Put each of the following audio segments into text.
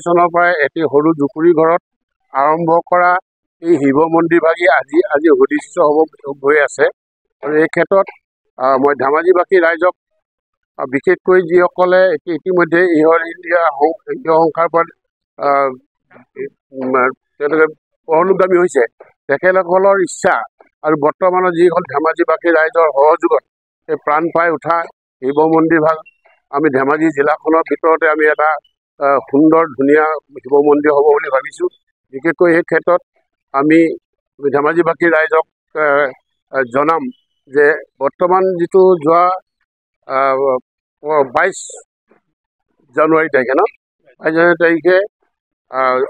চনৰ পৰাই এটি সৰু জুপুৰি ঘৰত আৰম্ভ কৰা এই শিৱ মন্দিৰ ভাগি আজি সদৃশ্য হ'ব হৈ আছে। আৰু এই ক্ষেত্ৰত মই ধেমাজিবাসী ৰাইজক বিশেষকৈ যিসকলে ইতিমধ্যে ইহৰ ইণ্ডিয়া সংসাৰ পৰা তেওঁলোকে পৰলোকগামী হৈছে, তেখেতসকলৰ ইচ্ছা আৰু বৰ্তমানৰ যিসকল ধেমাজিবাসী ৰাইজৰ সহযোগত এই প্ৰাণ পাই উঠা শিৱ মন্দিৰ ভাগ আমি ধেমাজি জিলাখনৰ ভিতৰতে আমি এটা সুন্দৰ ধুনীয়া শিৱ মন্দিৰ হ'ব বুলি ভাবিছোঁ। বিশেষকৈ এই ক্ষেত্ৰত আমি ধেমাজিবাসী ৰাইজক জনাম যে বৰ্তমান যিটো যোৱা 22 জানুৱাৰী তাৰিখে 22 জানুৱাৰী তাৰিখে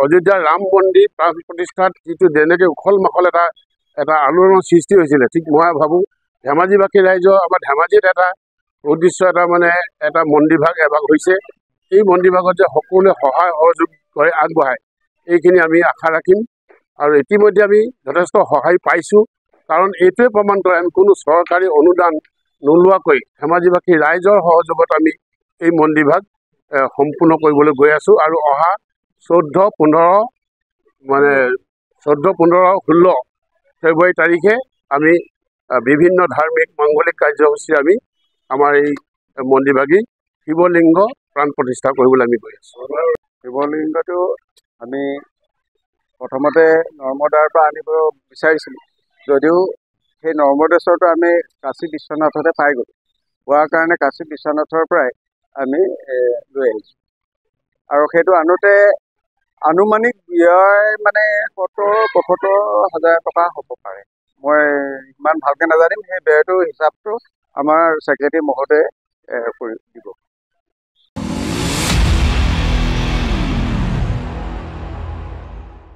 অযোধ্যাৰ ৰাম মন্দিৰ প্ৰাণ প্ৰতিষ্ঠাত যিটো যেনেকৈ উখল মাখল এটা আলোড়নৰ সৃষ্টি হৈছিলে, ঠিক মই ভাবোঁ ধেমাজিবাসী ৰাইজৰ আমাৰ ধেমাজিত এটা উদ্দেশ্য এটা মন্দিৰ ভাগ এভাগ হৈছে। এই মন্দিৰ ভাগত যে সকলোৱে সহায় সহযোগ কৰি আগবঢ়ায় এইখিনি আমি আশা ৰাখিম। আৰু ইতিমধ্যে আমি যথেষ্ট সহায় পাইছোঁ, কাৰণ এইটোৱে প্ৰমাণ কৰে আমি কোনো চৰকাৰী অনুদান নোলোৱাকৈ ধেমাজিবাসী ৰাইজৰ সহযোগত আমি এই মন্দিৰ ভাগ সম্পূৰ্ণ কৰিবলৈ গৈ আছোঁ। আৰু অহা 14, 16 ফেব্ৰুৱাৰী তাৰিখে আমি বিভিন্ন ধাৰ্মিক মাংগলিক কাৰ্যসূচী আমি আমাৰ এই মন্দিৰ ভাগি শিৱলিংগ প্ৰাণ প্ৰতিষ্ঠা কৰিবলৈ আমি গৈ আছোঁ। শিৱলিংগটো আমি প্ৰথমতে নৰ্মদাৰ পৰা আনিব বিচাৰিছিলোঁ, যদিও সেই নৰ্মদেশ্বৰটো আমি কাশী বিশ্বনাথতে পাই গ'লোঁ। পোৱাৰ কাৰণে কাশী বিশ্বনাথৰ পৰাই আমি লৈ আহিছোঁ। আৰু সেইটো আনোতে আনুমানিক ব্যয় 70-75 হাজাৰ টকা হ'ব পাৰে। মই ইমান ভালকৈ নাজানিম, সেই ব্যয়টোৰ হিচাপটো আমাৰ ছেক্ৰেটাৰী মহোদয়ে কৰি দিব।